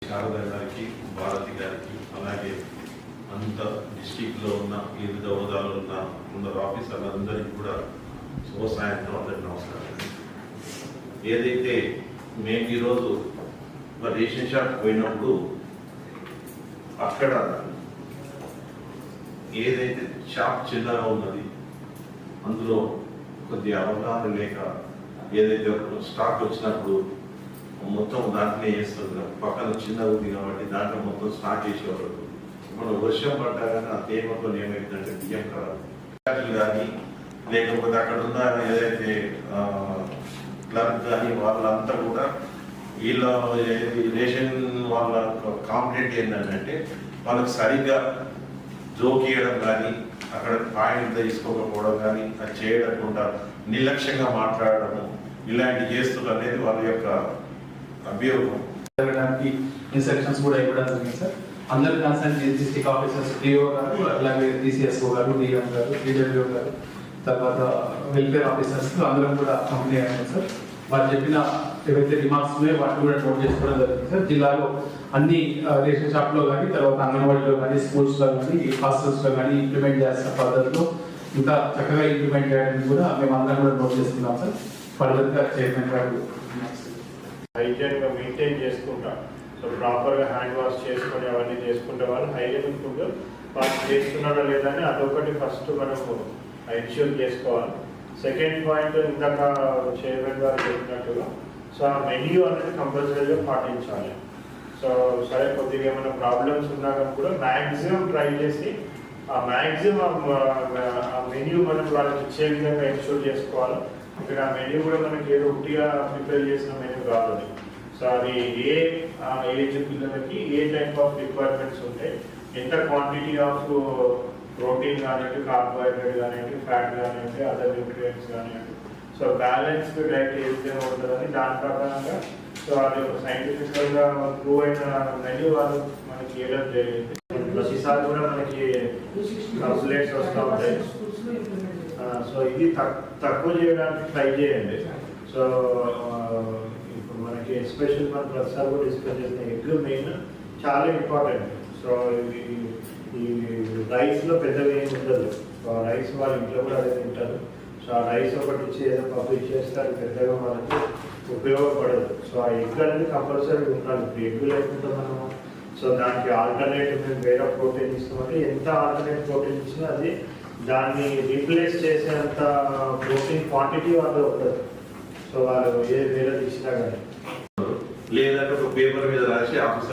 శారద గారికి, భారతి గారికి, అలాగే అంత డిస్టిక్లో ఉన్న వివిధ హోదాలో ఉన్న కొందరు ఆఫీసర్లందరికీ కూడా శుభ సాయంత్రం అందరికీ నమస్కారం. ఏదైతే మేము ఈరోజు రేషన్ షాప్ పోయినప్పుడు అక్కడ ఏదైతే షాప్ చిన్నగా ఉన్నది, అందులో కొద్దిగా అవగాహన లేక ఏదైతే స్టాక్ వచ్చినప్పుడు మొత్తం దాంట్లో వేస్తుంది, పక్కన చిన్నగా ఉంది కాబట్టి దాంట్లో మొత్తం స్టాక్ చేసేవాళ్ళు. మనం వర్షం పడ్డా కానీ ఆ తేమతో ఏమైందంటే బియ్యం కాదు కానీ, లేకపోతే అక్కడ ఉన్న ఏదైతే క్లర్క్ కానీ వాళ్ళంతా కూడా వీళ్ళ రేషన్ వాళ్ళ కాంప్లైంట్ ఏంటంటే వాళ్ళకి సరిగ్గా జోకియడం కానీ, అక్కడ పాయింట్ తీసుకోకపోవడం కానీ, అది చేయకుండా నిర్లక్ష్యంగా మాట్లాడడము ఇలాంటి చేస్తున్నారు అనేది వాళ్ళ యొక్క అభియోగం. ఇన్స్ట్రక్షన్స్ కూడా ఇవ్వడం జరిగింది సార్. అందరు కన్సర్న్ డిస్ట్రిక్ట్ ఆఫీసర్స్, డిఓ గారు, అలాగే డిసిఎస్ఓ గారు, డిఎం గారు, డిడబ్ల్యూ గారు, తర్వాత వెల్ఫేర్ ఆఫీసర్స్ అందరం కూడా కంపెనీ అయ్యారు సార్. వాళ్ళు చెప్పిన ఏవైతే రిమార్క్స్ ఉన్నాయో వాటిని కూడా నోట్ చేసుకోవడం జరిగింది సార్. జిల్లాలో అన్ని రేషన్ షాప్లో కానీ, తర్వాత అంగన్వాడీలో కానీ, స్కూల్స్లో కానీ, హాస్టల్స్లో కానీ ఇంప్లిమెంట్ చేస్తున్న పద్ధతిలో ఇంకా చక్కగా ఇంప్లిమెంట్ చేయడానికి కూడా మేము అందరం కూడా నోట్ చేసుకున్నాం సార్. ఫర్దర్గా చైర్మన్ గారు హైజీన్గా మెయింటైన్ చేసుకుంటాం. సో ప్రాపర్గా హ్యాండ్ వాష్ చేసుకొని అవన్నీ చేసుకుంటే వాళ్ళు హైజీనిక్ ఫుడ్ వాళ్ళు చేస్తున్నారా లేదా అని అదొకటి ఫస్ట్ మనము ఎన్ష్యూర్ చేసుకోవాలి. సెకండ్ పాయింట్ ఇందాక చైర్మన్ గారు చెప్పినట్టుగా సో ఆ మెన్యూ అనేది కంపల్సరీగా పాటించాలి. సో సరే కొద్దిగా ఏమైనా ప్రాబ్లమ్స్ ఉన్నా కూడా మ్యాక్సిమం ట్రై చేసి ఆ మ్యాక్సిమం ఆ మెన్యూ మనం వాళ్ళకి ఇచ్చే విధంగా ఎన్ష్యూర్ చేసుకోవాలి. ఇక్కడ ఆ మెన్యూ కూడా మనకి ఏదో ఒకటిగా ప్రిపేర్ చేసిన మెన్యూ కాదు. సో అది ఏ ఏజ్ పిల్లలకి ఏ టైప్ ఆఫ్ రిక్వైర్మెంట్స్ ఉంటాయి, ఎంత క్వాంటిటీ ఆఫ్ ప్రోటీన్ కానివ్వండి, కార్బోహైడ్రేట్ కానివ్వండి, ఫ్యాట్ కానివ్వండి, అదర్ న్యూట్రియంట్స్ కానివ్వండి, సో బ్యాలెన్స్డ్ డైట్ ఏ విధంగా ఉంటుందని దాని ప్రకారంగా సో అది ఒక సైంటిఫికల్గా ప్రూవ్ అయిన మెన్యూ వాళ్ళు మనకి ఇవ్వడం జరిగింది. ప్రతిసారి కూడా మనకి కంప్లైంట్స్ వస్తూ ఉంటాయి. సో ఇది తక్కువ చేయడానికి ట్రై చేయండి. సో ఇప్పుడు మనకి ఎస్పెషల్ మన ప్రతిసారి కూడా డిస్కస్ చేసిన ఎగ్ మెయిన్ చాలా ఇంపార్టెంట్. సో ఈ రైస్లో పెద్దగా ఏమి ఉండదు. రైస్ వాళ్ళ ఇంట్లో కూడా అదే తింటారు. సో ఆ రైస్ ఒకటి ఇచ్చి ఏదో పప్పు ఇచ్చేస్తే అది పెద్దగా మనకి ఉపయోగపడదు. సో ఆ ఎగ్ అనేది కంపల్సరీ ఉండాలి. ఇప్పుడు ఎగ్ లేకుండా మనము సో దానికి ఆల్టర్నేటివ్ మేము వేరే ప్రోటీన్ ఇస్తామంటే ఎంత ఆల్టర్నేట్ ప్రోటీన్ ఇచ్చినా అది దాన్ని రీప్లేస్ చేసేంత ప్రోటీన్ క్వాంటిటీ వాళ్ళు ఉంటుంది. సో వాళ్ళు వేరేది ఇచ్చినా కానీ లేదంటే ఒక పేపర్ మీద రాసి ఆఫీసర్